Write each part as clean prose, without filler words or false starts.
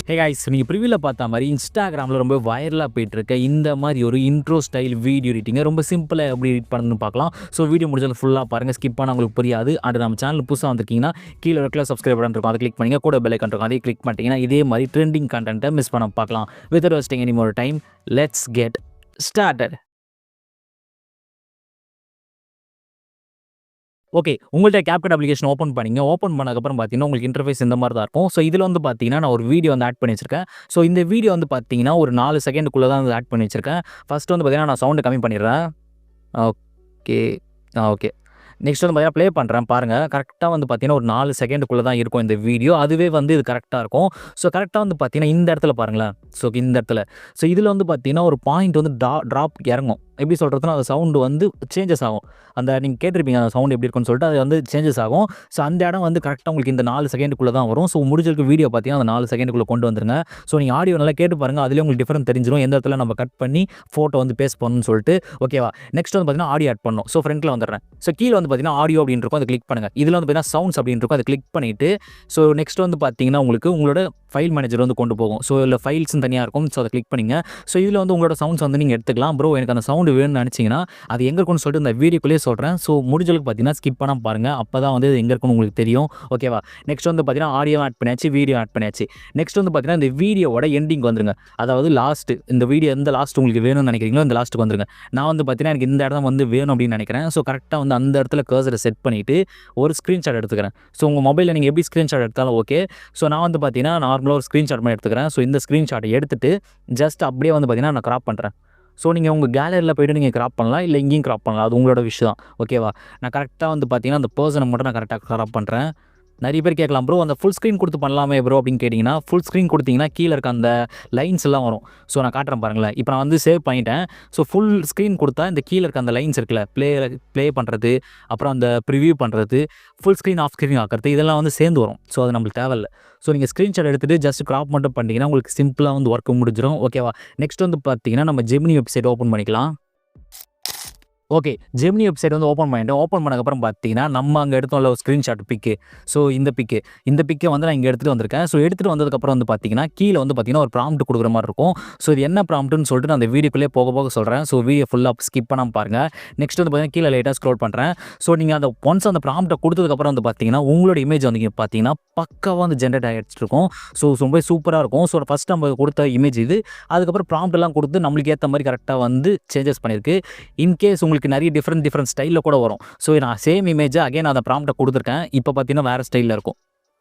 Hey guys, நீங்கள் ப்ரிவியூவில் பார்த்த மாதிரி இன்ஸ்டாகிராமில் ரொம்ப வைரலாக போயிட்டுருக்க இந்த மாதிரி ஒரு இன்ட்ரோ ஸ்டைல் வீடியோ எடிட்டிங்கை ரொம்ப சிம்பிளாக எப்படி எடிட் பண்ணணும்னு பார்க்கலாம். ஸோ வீடியோ முடிஞ்சது ஃபுல்லாக பாருங்கள், ஸ்கிப் பண்ணால் உங்களுக்கு புரியாது. அண்ட் நம்ம சேனல் புதுசாக வந்திருக்கீங்கன்னா கீழே இருக்கிற சப்ஸ்கிரைப் பட்டன் இருக்கும், அதை கிளிக் பண்ணிங்க. கூட பெல் ஐக்கான் இருக்கும், அதை கிளிக் பண்ணிட்டீங்கன்னா இதே மாதிரி ட்ரெண்டிங் கண்டென்ட்டை மிஸ் பண்ண பார்க்கலாம். With wasting any more time, let's get started. Okay, உங்கள்கிட்ட Capcut அப்ளிகேஷன் ஓப்பன் பண்ணிங்க. ஓப்பன் பண்ணதுக்கப்புறம் பார்த்தீங்கன்னா உங்களுக்கு இன்டர்ஃபேஸ் இந்த மாதிரி தான் இருக்கும். ஸோ இதில் வந்து பார்த்தீங்கன்னா நான் ஒரு வீடியோ வந்து ஆட் பண்ணி வச்சிருக்கேன். ஸோ இந்த வீடியோ வந்து பார்த்தீங்கன்னா ஒரு 4 செகண்டுக்குள்ளே தான் வந்து ஆட் பண்ணி வச்சிருக்கேன். ஃபஸ்ட்டு வந்து பார்த்தீங்கன்னா நான் சவுண்டு கம்மி பண்ணிடுறேன். Okay okay. நெக்ஸ்ட் வந்து பார்த்தீங்கன்னா ப்ளே பண்ணுறேன் பாருங்கள். கரெக்டாக வந்து பார்த்தீங்கன்னா ஒரு 4 செகண்டுக்குள்ளே தான் இருக்கும் இந்த வீடியோ. அதுவே வந்து இது கரெக்டாக இருக்கும். ஸோ கரெக்டாக வந்து பார்த்தீங்கன்னா இந்த இடத்துல பாருங்களேன். ஸோ இந்த இடத்துல இதில் வந்து பார்த்தீங்கன்னா ஒரு பாயிண்ட் வந்து ட்ராப் இறங்கும். எப்படி சொல்கிறதுனா அந்த சவுண்டு வந்து சேஞ்சஸ் ஆகும். அந்த நீங்கள் கேட்டிருப்பீங்க அந்த சவுண்டு எப்படி இருக்குன்னு சொல்லிட்டு, அது வந்து சேஞ்சஸ் ஆகும். ஸோ அந்த இடம் வந்து கரெக்டாக உங்களுக்கு இந்த 4 செகண்டுக்குள்ளே தான் வரும். ஸோ முடிஞ்சிருக்க வீடியோ பார்த்தீங்கன்னா அந்த 4 செகண்டுக்குள்ளே கொண்டு வந்துருங்க. ஸோ நீங்கள் ஆடியோ நல்லா கேட்டு பாருங்கள், அதுலேயே உங்களுக்கு டிஃபரெண்ட் தெரிஞ்சிடும் எந்த இடத்துல நம்ம கட் பண்ணி ஃபோட்டோ வந்து பேஸ்ட் பண்ணணும்னு சொல்லிட்டு. ஓகேவா? நெக்ஸ்ட் வந்து பார்த்தீங்கன்னா ஆடியோ ஆட் பண்ணணும். ஸோ ஃப்ரண்ட்டில் வந்துடுறேன். ஸோ கீழே வந்து பார்த்தீங்கன்னா ஆடியோ அப்படின்னு இருக்கும், அதை கிளிக் பண்ணுங்கள். இதில் வந்து பார்த்தீங்கன்னா சவுண்ட்ஸ் அப்படின்னு இருக்கும், அதை கிளிக் பண்ணிவிட்டு ஸோ நெக்ஸ்ட் வந்து பார்த்தீங்கன்னா உங்களுக்கு உங்களோட ஃபைல் மேனேஜர் வந்து கொண்டு போகும். ஸோ இதில் ஃபைல்ஸ்னு தனியாக இருக்கும். ஸோ அதை கிளிக் பண்ணிங்க. ஸோ இதில் வந்து உங்களோட சவுண்ட்ஸ் வந்து நீங்கள் எடுத்துக்கலாம். ப்ரோ எனக்கு அந்த சவுண்டு வேணும்னு நினச்சிங்கன்னா அது எங்கே இருக்குன்னு சொல்லிட்டு இந்த வீடியோக்குள்ளேயே சொல்கிறேன். ஸோ முடிஞ்சளவுக்கு பார்த்தீங்கன்னா ஸ்கிப் பண்ணாமல் பாருங்கள், அப்போ தான் வந்து எங்கே இருக்குன்னு உங்களுக்கு தெரியும். ஓகேவா? நெக்ஸ்ட் வந்து பார்த்தீங்கன்னா ஆடியோ ஆட் பண்ணியாச்சு, வீடியோ ஆட் பண்ணியாச்சு. நெக்ஸ்ட் வந்து பார்த்தீங்கன்னா இந்த வீடியோவோட எண்டிங் வந்துருங்க. அதாவது லாஸ்ட்டு, இந்த வீடியோ எந்த லாஸ்ட் உங்களுக்கு வேணும்னு நினைக்கிறீங்களோ இந்த லாஸ்ட்டுக்கு வந்துருங்க. நான் வந்து பார்த்தீங்கன்னா எனக்கு இந்த இடம் வந்து வேணும் அப்படின்னு நினைக்கிறேன். ஸோ கரெக்டாக வந்து அந்த இடத்துல கர்சரை செட் பண்ணிவிட்டு ஒரு ஸ்க்ரீன்ஷாட் எடுத்துக்கிறேன். ஸோ உங்கள் மொபைலில் நீங்கள் எப்படி ஸ்க்ரீன்ஷாட் எடுத்தாலும் ஓகே. ஸோ நான் வந்து பார்த்தீங்கன்னா நார்மலாக ஒரு ஸ்க்ரீன்ஷாட் பண்ணி எடுத்துக்கிறேன். ஸோ இந்த ஸ்க்ரீன்ஷாட்டை எடுத்துகிட்டு ஜஸ்ட் அப்படியே வந்து பார்த்தீங்கன்னா நான் கிராப் பண்ணுறேன். ஸோ நீங்கள் உங்கள் கேலரியில் போய்ட்டு நீங்கள் கிராப் பண்ணலாம், இல்லை இங்கேயும் கிராப் பண்ணலாம், அது உங்களோட விஷயம் தான். ஓகேவா? நான் கரெக்டாக வந்து பார்த்தீங்கன்னா அந்த பர்சனை மட்டும் நான் கரெக்டாக கிராப் பண்ணுறேன். நிறைய பேர் கேட்கலாம், ப்ரோ அந்த ஃபுல் ஸ்க்ரீன் கொடுத்து பண்ணலாமே ப்ரோ அப்படின்னு கேட்டிங்கன்னா, ஃபுல் ஸ்க்ரீன் கொடுத்தீங்கன்னா கீழே இருக்க அந்த லைன்ஸ் எல்லாம் வரும். ஸோ நான் காட்டுறேன் பாருங்களேன். இப்போ நான் வந்து சேவ் பண்ணிட்டேன். ஸோ ஃபுல் ஸ்க்ரீன் கொடுத்தா இந்த கீழே இருக்க அந்த லைன்ஸ் இருக்குல்ல, ப்ளே பண்ணுறது, அப்புறம் அந்த ப்ரிவியூ பண்ணுறது, ஃபுல் ஸ்க்ரீன் ஆஃப் ஸ்க்ரீன் ஆக்கிறது, இதெல்லாம் வந்து சேர்ந்து வரும். ஸோ அது நம்மளுக்கு தேவையில்லை. ஸோ நீங்கள் ஸ்க்ரீன்ஷாட் எடுத்துகிட்டு ஜஸ்ட் கிராப் மட்டும் பண்ணிட்டீங்கன்னா உங்களுக்கு சிம்பிளாக வந்து ஒர்க் முடிஞ்சிடும். ஓகேவா? நெக்ஸ்ட் வந்து பார்த்தீங்கன்னா நம்ம ஜெமினி வெப்சைட் ஓப்பன் பண்ணிக்கலாம். ஓகே, ஜெமினி வெப்சைட் வந்து ஓப்பன் பண்ணிட்டேன். ஓப்பன் பண்ணதுக்கப்புறம் பார்த்தீங்கன்னா நம்ம அங்கே எடுத்தோம்ல ஒரு ஸ்க்ரீன்ஷாட் பிக்கு. ஸோ இந்த பிக்கை வந்து நான் இங்கே எடுத்துகிட்டு வந்திருக்கேன். ஸோ எடுத்துகிட்டு வந்ததுக்கப்புறம் வந்து பார்த்தீங்கன்னா கீழே வந்து பார்த்தீங்கன்னா ஒரு ப்ராம்ப்ட் கொடுக்குற மாதிரி இருக்கும். ஸோ இது என்ன ப்ராம்ப்ட்னு சொல்லிட்டு நான் அந்த வீடியோக்குள்ளே போக சொல்கிறேன். ஸோ வீடியோ ஃபுல்லாக ஸ்கிப் பண்ணாமல் பாருங்கள். நெக்ஸ்ட் வந்து பார்த்தீங்கன்னா கீழே லைட்டாக ஸ்க்ரோல் பண்ணுறேன். ஸோ நீங்கள் அந்த ஒன்ஸ் அந்த ப்ராம்ப்ட்டை கொடுத்ததுக்கப்புறம் வந்து பார்த்தீங்கன்னா உங்களோட இமேஜ் வந்து பார்த்தீங்கன்னா பக்காவாக வந்து ஜென்ரேட் ஆகிட்டு இருக்கும். ஸோ ரொம்ப சூப்பராக இருக்கும். ஸோ ஃபஸ்ட் நம்ம கொடுத்த இமேஜ் இது. அதுக்கப்புறம் ப்ராம்ப்ட் எல்லாம் கொடுத்து நம்மளுக்கு ஏற்ற மாதிரி கரெக்டாக வந்து சேஞ்சஸ் பண்ணியிருக்கு. இன்கேஸ் உங்களுக்கு நிறைய டிஃப்ரெண்ட் ஸ்டைலில் கூட வரும். ஸோ நான் சேம் இமேஜை அகைன் அந்த ப்ராம்ப்ட்டை கொடுத்துருக்கேன். இப்போ பார்த்தீங்கன்னா வேறு ஸ்டைலில் இருக்கும்.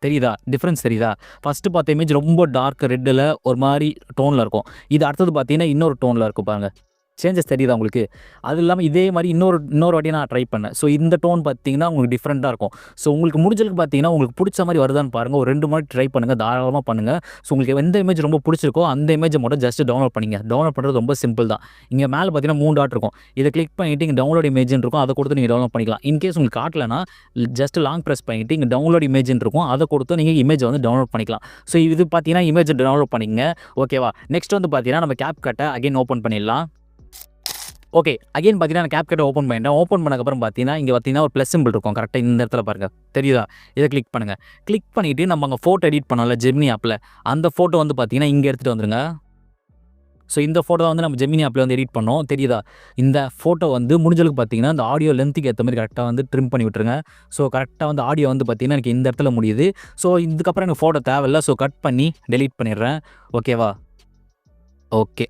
தெரியுதா டிஃப்ரென்ஸ்? தெரியுதா? ஃபஸ்ட்டு பார்த்த இமேஜ் ரொம்ப டார்க் ரெட்டில் ஒரு மாதிரி டோனில் இருக்கும். இது அடுத்தது பார்த்தீங்கன்னா இன்னொரு டோனில் இருக்கும் பாருங்கள். சேஞ்சஸ் தெரியுதா உங்களுக்கு? அது இல்லாமல் இதே மாதிரி இன்னொரு வாட்டி நான் ட்ரை பண்ணேன். ஸோ இந்த டோன் பார்த்தீங்கன்னா உங்களுக்கு டிஃப்ரெண்ட்டாக இருக்கும். ஸோ உங்களுக்கு முடிஞ்சதுக்கு பார்த்தீங்கன்னா உங்களுக்கு பிடிச்ச மாதிரி வருதான்னு பாருங்கள். ஒரு 2 மாதிரி ட்ரை பண்ணுங்கள், தாராளமாக பண்ணுங்கள். ஸோ உங்களுக்கு எந்த இமேஜ் ரொம்ப பிடிச்சிருக்கோ அந்த இமேஜை மட்டும் ஜஸ்ட் டவுன்லோட் பண்ணிங்க. டவுன்லோட் பண்ணுறது ரொம்ப சிம்பிள் தான். இங்கே மேலே பார்த்தீங்கன்னா 3 டாட் இருக்கும். இதை கிளிக் பண்ணிவிட்டு இங்கே டவுன்லோட் இமேஜ்னு இருக்கும், அதை கொடுத்து நீங்கள் டவுன்லோட் பண்ணிக்கலாம். இன்கேஸ் உங்களுக்கு காட்டலைன்னா ஜஸ்ட் லாங் ப்ரெஸ் பண்ணிவிட்டு இங்கே டவுன்லோட் இமேஜ்னு இருக்கும், அதை கொடுத்து நீங்கள் இமேஜை வந்து டவுன்லோட் பண்ணிக்கலாம். ஸோ இது பார்த்தீங்கன்னா இமேஜை டவுன்லோட் பண்ணிங்க. ஓகேவா? நெக்ஸ்ட் வந்து பார்த்தீங்கன்னா நம்ம Capcutஐ அகைன் ஓப்பன் பண்ணிடலாம். ஓகே, அகைன் பார்த்தீங்கன்னா நான் Capcut ஓப்பன் பண்ணிட்டேன். ஓப்பன் பண்ணக்கப்புறம் பார்த்தீங்கன்னா இங்கே பார்த்தீங்கன்னா ஒரு ப்ளஸ் சிம்பிள் இருக்கும். கரெக்டாக இந்த இடத்துல பாருங்கள், தெரியுதா? இதை கிளிக் பண்ணுங்கள். கிளிக் பண்ணிவிட்டு நம்ம அங்கே ஃபோட்டோ எடிட் பண்ணோம்ல ஜெமினி ஆப்பில், அந்த ஃபோட்டோ வந்து பார்த்தீங்கன்னா இங்கே எடுத்துகிட்டு வந்துருங்க. ஸோ இந்த ஃபோட்டோ வந்து நம்ம ஜெமினி ஆப்பில் வந்து எடிட் பண்ணோம். தெரியுதா? இந்த ஃபோட்டோ வந்து முடிஞ்சளவுக்கு பார்த்தீங்கன்னா இந்த ஆடியோ லென்த்துக்கு ஏற்ற மாதிரி கரெக்டாக வந்து ட்ரிம் பண்ணி விட்டுருங்க. ஸோ கரெக்டாக வந்து ஆடியோ வந்து பார்த்தீங்கன்னா எனக்கு இந்த இடத்துல முடியுது. ஸோ இதுக்கப்புறம் எனக்கு ஃபோட்டோ தேவையில்லை. ஸோ கட் பண்ணி டெலீட் பண்ணிடுறேன். ஓகேவா? ஓகே.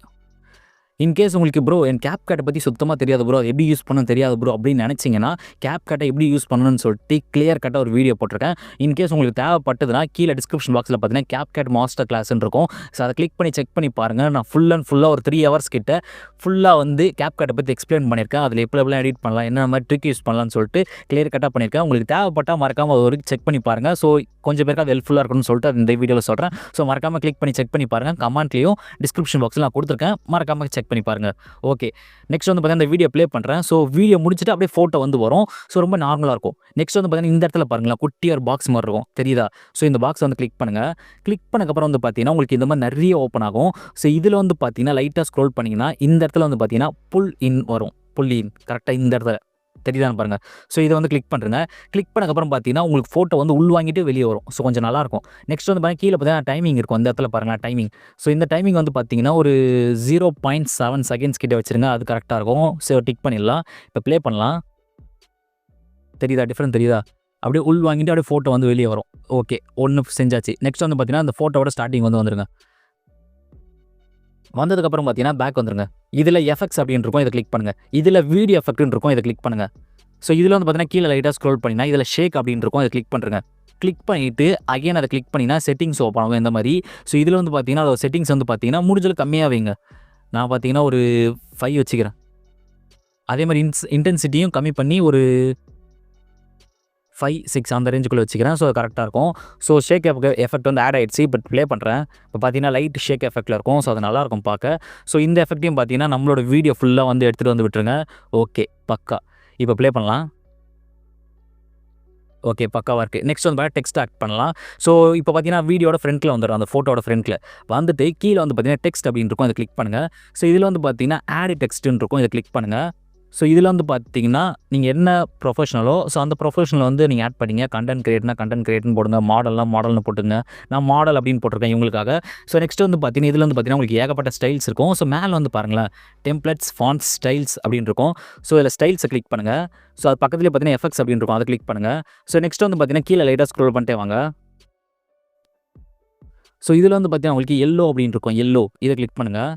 இன்கேஸ் உங்களுக்கு ப்ரோ என் Capcutஐ பற்றி சுத்தமாக தெரியாது ப்ரோ, எப்படி யூஸ் பண்ணணும்னு தெரியாது ப்ரோ அப்படின்னு நினச்சிங்கன்னா Capcutஐ எப்படி யூஸ் பண்ணணும்னு சொல்லிட்டு கிளியர் கட்டாக ஒரு வீடியோ போட்டிருக்கேன். இன்கேஸ் உங்களுக்கு தேவைப்பட்டதுன்னா கீழே டிஸ்கிரிப்ஷன் பாக்ஸில் பார்த்தீங்கன்னா Capcut மாஸ்டர் கிளாஸ்ன்னு இருக்கும். ஸோ அதை கிளிக் பண்ணி செக் பண்ணி பாருங்கள். நான் ஃபுல்லாக ஒரு 3 ஹவர்ஸ் கிட்ட ஃபுல்லாக வந்து Capcutஐ பற்றி எக்ஸ்பிளைன் பண்ணியிருக்கேன். அதில் எப்படிலாம் எடிட் பண்ணலாம், என்ன மாதிரி ட்ரிக் யூஸ் பண்ணலாம்னு சொல்லிட்டு கிளியர் கட்டாக பண்ணியிருக்கேன். உங்களுக்கு தேவைப்பட்டால் மறக்காமல் அது வரைக்கும் செக் பண்ணி பாருங்கள். ஸோ கொஞ்சம் பேருக்கு அது ஹெல்ப்ஃபுல்லாக இருக்கும்னு சொல்லிட்டு இந்த வீடியோவில் சொல்கிறேன். ஸோ மறக்காமல் கிளிக் பண்ணி செக் பண்ணி பாருங்கள். கமெண்ட்லேயும் டிஸ்கிரிப்ஷன் பாக்ஸில் நான் கொடுத்துருக்கேன், மறக்காமல் செக் பண்ணி பாருங்கள். ஓகே, நெக்ஸ்ட் வந்து பார்த்தீங்கன்னா இந்த வீடியோ ப்ளே பண்ணுறேன். ஸோ வீடியோ முடிச்சுட்டு அப்படியே ஃபோட்டோ வந்து வரும். ஸோ ரொம்ப நார்மலாக இருக்கும். நெக்ஸ்ட் வந்து பார்த்தீங்கன்னா இந்த இடத்துல பாருங்களேன், குட்டி ஒரு பாக்ஸ் மாதிரி இருக்கும், தெரியுதா? ஸோ இந்த பாக்ஸ் வந்து கிளிக் பண்ணுங்கள். கிளிக் பண்ணக்கப்புறம் வந்து பார்த்தீங்கன்னா உங்களுக்கு இந்த மாதிரி நிறைய ஓப்பன் ஆகும். ஸோ இதில் வந்து பார்த்தீங்கன்னா லைட்டாக ஸ்க்ரோல் பண்ணிங்கன்னா இந்த இடத்துல வந்து பார்த்தீங்கன்னா புல் இன் வரும். புல் இன் கரெக்டாக இந்த இடத்துல தெரியுதான்னு பாருங்கள். ஸோ இதை வந்து கிளிக் பண்ணுறேங்க. கிளிக் பண்ணக்கப்புறம் பார்த்தீங்கன்னா உங்களுக்கு ஃபோட்டோ வந்து உள்வாங்கிட்டு வெளியே வரும். ஸோ கொஞ்சம் நல்லாயிருக்கும். நெக்ஸ்ட் வந்து பார்த்தீங்கன்னா கீழே பார்த்தீங்கன்னா டைமிங் இருக்கும். அந்த இடத்துல பாருங்களேன் டைமிங். ஸோ இந்த டைமிங் வந்து பார்த்தீங்கன்னா ஒரு 0.7 செகண்ட்ஸ் கிட்ட வச்சுருங்க. அது கரெக்டாக இருக்கும். ஸோ டிக் பண்ணிடலாம். இப்போ ப்ளே பண்ணலாம். தெரியுதா? டிஃப்ரெண்ட் தெரியுதா? அப்படியே உள் வாங்கிட்டு அப்படியே ஃபோட்டோ வந்து வெளியே வரும். ஓகே, ஒன்று செஞ்சாச்சு. நெக்ஸ்ட் வந்து பார்த்தீங்கன்னா அந்த ஃபோட்டோவோட ஸ்டார்டிங் வந்து வந்துருங்க. வந்ததுக்கப்புறம் பார்த்தீங்கன்னா பேக் வந்துருங்க. இதில் எஃபெக்ட்ஸ் அப்படின்னு இருக்கும். இதை கிளிக் பண்ணுங்கள். இதில் வீடியோ எஃபெக்ட்னு இருக்கும். இதை கிளிக் பண்ணுங்கள். ஸோ இதில் வந்து பார்த்தீங்கன்னா கீழே லைட்டாக ஸ்க்ரோல் பண்ணிங்கன்னா இதில் ஷேக் அப்படின்னு இருக்கும். அதை கிளிக் பண்ணுறேங்க. கிளிக் பண்ணிவிட்டு அகைன் அதை கிளிக் பண்ணிங்கன்னா செட்டிங்ஸ் ஓப்பன் ஆகும் இந்த மாதிரி. ஸோ இதில் வந்து பார்த்தீங்கன்னா அதோட செட்டிங்ஸ் வந்து பார்த்தீங்கன்னா முடிஞ்சளவு கம்மியாக வைங்க. நான் பார்த்தீங்கன்னா ஒரு 5 வச்சுக்கிறேன். அதே மாதிரி இன்டென்சிட்டியும் கம்மி பண்ணி ஒரு 5, 6 அந்த ரேஞ்சுக்குள்ளே வச்சுக்கிறேன். ஸோ கரெக்டாக இருக்கும். ஸோ ஷேக் எஃபெக்ட் வந்து ஆட் ஆகிடுச்சு. பட் ப்ளே பண்ணுறேன். இப்போ பார்த்தீங்கன்னா லைட் ஷேக் எஃபெக்ட்டில் இருக்கும். ஸோ அது நல்லாயிருக்கும் பார்க்க. ஸோ இந்த எஃபெக்ட்டையும் பார்த்தீங்கன்னா நம்மளோட வீடியோ ஃபுல்லாக வந்து எடுத்துகிட்டு வந்து விட்டுருங்க. ஓகே, பக்கா. இப்போ ப்ளே பண்ணலாம். ஓகே, பக்காவாக இருக்குது. நெக்ஸ்ட் வந்து டெக்ஸ்ட் ஆட் பண்ணலாம். ஸோ இப்போ பார்த்தீங்கன்னா வீடியோட ஃப்ரண்ட்டில் வந்துடும். அந்த ஃபோட்டோட ஃப்ரண்ட்டில் வந்துட்டு கீழே வந்து பார்த்தீங்கன்னா டெக்ஸ்ட் அப்படின்னு இருக்கும். அதை கிளிக் பண்ணுங்கள். ஸோ இதில் வந்து பார்த்தீங்கன்னா ஆட் டெக்ஸ்ட்டுன்னு இருக்கும். இதை கிளிக் பண்ணுங்கள். ஸோ இதில் வந்து பார்த்தீங்கன்னா நீங்கள் என்ன ப்ரொஃபஷனலோ ஸோ அந்த ப்ரொஃபஷனல் வந்து நீங்கள் ஆட் பண்ணிங்க. கண்டென்ட் கிரியேட்னு போடுங்க. மாடல்னு போட்டுங்க. நான் மாடல் அப்படின்னு போட்டிருக்கேன் இவங்களுக்காக. ஸோ நெக்ஸ்ட் வந்து பார்த்தீங்கன்னா இதில் வந்து பார்த்தீங்கன்னா உங்களுக்கு ஏகப்பட்ட ஸ்டைல்ஸ் இருக்கும். ஸோ மேலே வந்து பாருங்களேன் டெம்ப்ளேட்ஸ், ஃபாண்ட்ஸ், ஸ்டைல்ஸ் அப்படின்னு இருக்கும். ஸோ இதில் ஸ்டைல்ஸை கிளிக் பண்ணுங்கள். ஸோ அது பக்கத்துலேயே பார்த்தீங்கன்னா எஃபெக்ட்ஸ் அப்படின்னு இருக்கும். அதை கிளிக் பண்ணுங்கள். ஸோ நெக்ஸ்ட் வந்து பார்த்தீங்கன்னா கீழே லைட்டாக ஸ்க்ரோல் பண்ணிட்டே வாங்க. ஸோ இதில் வந்து பார்த்தீங்கன்னா உங்களுக்கு எல்லோ அப்படின்னு இருக்கும். இதை கிளிக் பண்ணுங்கள்.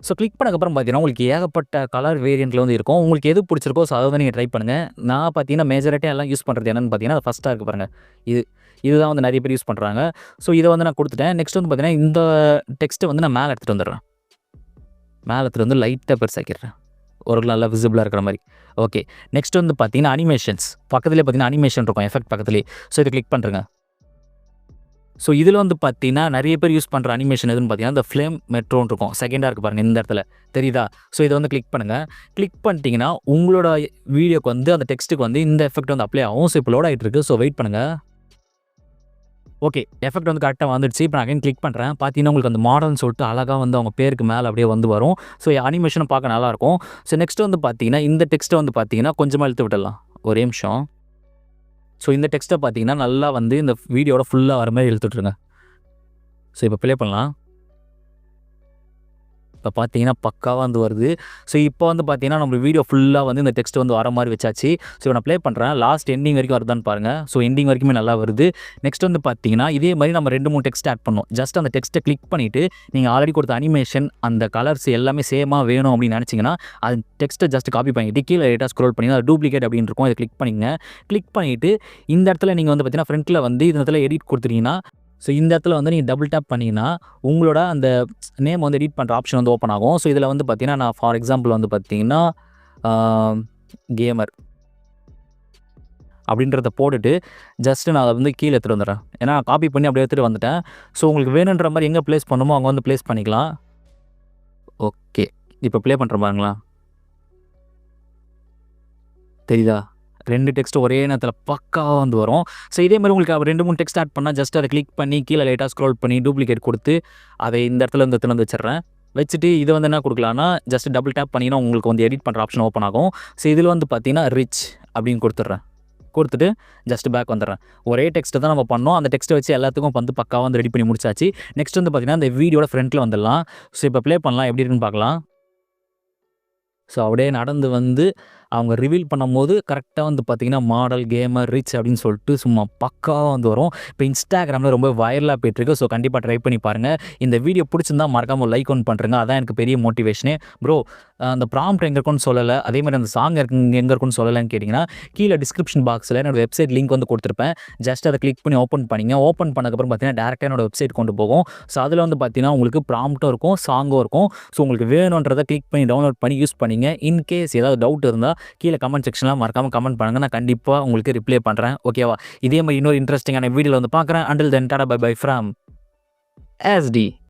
ஸோ கிளிக் பண்ணக்கப்புறம் பார்த்தீங்கன்னா உங்களுக்கு ஏகப்பட்ட கலர் வேரியண்ட்டில் வந்து இருக்கும். உங்களுக்கு எது பிடிச்சிருக்கோ ஸோ அதை வந்து நீங்கள் ட்ரை பண்ணுங்கள். நான் பார்த்தீங்கன்னா மேஜராட்டியாக எல்லாம் யூஸ் பண்ணுறது என்னென்னு பார்த்தீங்கன்னா அது ஃபஸ்ட்டாக இருக்குது பாருங்கள். இதுதான் வந்து நிறைய பேர் யூஸ் பண்ணுறாங்க. ஸோ இதை வந்து நான் கொடுத்துட்டேன். நெக்ஸ்ட் வந்து பார்த்தீங்கன்னா இந்த டெக்ஸ்ட்டை வந்து நான் மேலே எடுத்துகிட்டு வந்துடுறேன். மேலே எடுத்துகிட்டு வந்து லைட்டாக பெருசாக்கிடுறேன். ஒரு நல்லா விசிபிளாக இருக்கிற மாதிரி. ஓகே, நெக்ஸ்ட் வந்து பார்த்தீங்கன்னா அனிமேஷன்ஸ். பக்கத்துலேயே பார்த்தீங்கன்னா அனிமேஷன் இருக்கும். எஃபெக்ட் பக்கத்துலேயே. ஸோ இதை கிளிக் பண்ணுறேங்க. ஸோ இதில் வந்து பார்த்தீங்கன்னா நிறைய பேர் யூஸ் பண்ணுற அனிமேஷன் எதுன்னு பார்த்தீங்கன்னா இந்த ஃப்ளேம் மெட்ரோன்னு இருக்கும். செகண்டாக இருக்குது பாருங்கள் இந்த இடத்துல தெரியுதா? ஸோ இதை வந்து கிளிக் பண்ணுங்கள். கிளிக் பண்ணிட்டீங்கன்னா உங்களோட வீடியோக்கு வந்து அந்த டெக்ஸ்ட்டுக்கு வந்து இந்த எஃபெக்ட் வந்து அப்ளை ஆகும். ஸோ இப்போ லோட் ஆகிட்டு இருக்குது. ஸோ வெயிட் பண்ணுங்கள். ஓகே, எஃபெக்ட் வந்து கரெக்டாக வந்துடுச்சு. இப்போ நான் அகைன் கிளிக் பண்ணுறேன். பார்த்தீங்கன்னா உங்களுக்கு அந்த மாடல்னு சொல்லிட்டு அழகாக வந்து அவங்க பேருக்கு மேலே அப்படியே வந்து வரும். ஸோ அனிமேஷனும் பார்க்க நல்லாயிருக்கும். ஸோ நெக்ஸ்ட் வந்து பார்த்தீங்கன்னா இந்த டெக்ஸ்ட்டை வந்து பார்த்தீங்கன்னா கொஞ்சமாக இழுத்து விடலாம். ஒரே நிமிஷம். ஸோ இந்த டெக்ஸ்ட்டை பார்த்தீங்கன்னா நல்லா வந்து இந்த வீடியோட ஃபுல்லாக வர மாதிரி இழுத்துட்ருங்க. ஸோ இப்போ ப்ளே பண்ணலாம். இப்போ பார்த்தீங்கன்னா பக்காவாக வந்து வருது. ஸோ இப்போ வந்து பார்த்தீங்கன்னா நம்ம வீடியோ ஃபுல்லாக வந்து இந்த டெக்ஸ்ட் வந்து வர மாதிரி வச்சாச்சு. ஸோ நான் ப்ளே பண்ணுறேன். லாஸ்ட் எண்டிங் வரைக்கும் வருதான்னு பாருங்கள். ஸோ எண்டிங் வரைக்குமே நல்லா வருது. நெக்ஸ்ட் வந்து பார்த்தீங்கன்னா இதே மாதிரி நம்ம 2-3 டெக்ஸ்ட் ஆட் பண்ணோம். ஜஸ்ட் அந்த டெக்ஸ்ட்டை கிளிக் பண்ணிவிட்டு நீங்கள் ஆல்ரெடி கொடுத்த அனிமேஷன் அந்த கலர்ஸ் எல்லாமே சேமாக வேணும் அப்படின்னு நினச்சிங்கன்னா அது டெக்ஸ்ட்டை ஜஸ்ட் காப்பி பண்ணிவிட்டு கீழே லைட்டாக ஸ்க்ரோல் பண்ணி அது டூப்ளிகேட் அப்படின்னு இருக்கும். அதை கிளிக் பண்ணிங்க. கிளிக் பண்ணிவிட்டு இந்த இடத்துல நீங்கள் வந்து பார்த்தீங்கன்னா ஃப்ரண்ட்டில் வந்து இந்த இடத்துல எடிட் கொடுத்துட்டீங்கன்னா ஸோ இந்த இடத்துல வந்து நீங்கள் டபுள் டேப் பண்ணிங்கன்னா உங்களோட அந்த நேம் வந்து எடிட் பண்ணுற ஆப்ஷன் வந்து ஓப்பன் ஆகும். ஸோ இதில் வந்து பார்த்தீங்கன்னா நான் ஃபார் எக்ஸாம்பிள் வந்து பார்த்தீங்கன்னா கேமர் அப்படின்றத போட்டுட்டு ஜஸ்ட்டு நான் அதை வந்து கீழே எடுத்துகிட்டு வந்துடுறேன். ஏன்னா காப்பி பண்ணி அப்படியே எடுத்துகிட்டு வந்துட்டேன். ஸோ உங்களுக்கு வேணுன்ற மாதிரி எங்கே ப்ளேஸ் பண்ணணுமோ அங்கே வந்து ப்ளேஸ் பண்ணிக்கலாம். ஓகே, இப்போ ப்ளே பண்ணுற பாருங்களா தெரியுதா? 2 டெக்ஸ்ட் ஒரே நேரத்தில் பக்காவாக வந்து வரும். ஸோ இதே மாதிரி உங்களுக்கு 2-3 டெக்ஸ்ட் ஆட் பண்ணால் ஜஸ்ட் அதை கிளிக் பண்ணி கீழே லைட்டாக ஸ்க்ரோல் பண்ணி டூப்ளிகேட் கொடுத்து அதை இந்த இடத்துல வந்து வச்சிடுறேன். வச்சுட்டு இதை வந்து என்ன கொடுக்கலான்னா ஜஸ்ட் டபுள் டேப் பண்ணிங்கன்னா உங்களுக்கு வந்து எடிட் பண்ணுற ஆப்ஷன் ஓப்பன் ஆகும். ஸோ இதில் வந்து பார்த்தீங்கன்னா ரிச் அப்படின்னு கொடுத்துட்டு ஜஸ்ட் பேக் வந்துடுறேன். ஒரே டெக்ஸ்ட்டு தான் நம்ம பண்ணோம். அந்த டெக்ஸ்ட்டை வச்சு எல்லாத்துக்கும் வந்து பக்காவாக வந்து ரெடி பண்ணி முடிச்சாச்சு. நெக்ஸ்ட் வந்து பார்த்தீங்கன்னா இந்த வீடியோட ஃப்ரண்ட்டில் வந்துடலாம். ஸோ இப்போ ப்ளே பண்ணலாம். எப்படி இருக்குன்னு பார்க்கலாம். ஸோ அப்படியே நடந்து வந்து அவங்க ரிவீல் பண்ணும்போது கரெக்டாக வந்து பார்த்திங்கன்னா மாடல், கேமர், ரிச் அப்படின்னு சொல்லிட்டு சும்மா பக்காவாக வந்து வரும். இப்போ இன்ஸ்டாகிராமில் ரொம்ப வைரலாக போயிட்டுருக்கு. ஸோ கண்டிப்பாக ட்ரை பண்ணி பாருங்கள். இந்த வீடியோ பிடிச்சிருந்தா மறக்காமல் லைக் ஒன்று பண்ணுறேங்க. அதான் எனக்கு பெரிய மோட்டிவேஷனே. ப்ரோ அந்த ப்ராம்ப்ட் எங்கே இருக்குன்னு சொல்லலை, அதே மாதிரி அந்த சாங் எங்கே இருக்குன்னு சொல்லலைன்னு கேட்டிங்கன்னா கீழே டிஸ்கிரிப்ஷன் பாக்ஸில் என்னோடய வெப்சைட் லிங்க் வந்து கொடுத்துருப்பேன். ஜஸ்ட் அதை கிளிக் பண்ணி ஓப்பன் பண்ணிங்க. ஓப்பன் பண்ணக்கப்புறம் பார்த்தீங்கன்னா டேரெக்டாக என்னோட வெப்சைட் கொண்டு போகும். ஸோ அதில் வந்து பார்த்தீங்கன்னா உங்களுக்கு ப்ராம்ப்ட்டும் இருக்கும், சாங்கும் இருக்கும். ஸோ உங்களுக்கு வேணுன்றதை கிளிக் பண்ணி டவுன்லோட் பண்ணி யூஸ் பண்ணிங்க. இன்கேஸ் ஏதாவது டவுட் இருந்தால் கீழே கமெண்ட் செக்ஷனில் மறக்காமல் கமெண்ட் பண்ணுங்கள். நான் கண்டிப்பாக உங்களுக்கு ரிப்ளை பண்ணுறேன். ஓகேவா? இதே மாதிரி இன்னொரு இன்ட்ரெஸ்டிங்கான வீடியோவில் வந்து பார்க்குறேன். Until then tata bye bye from SD.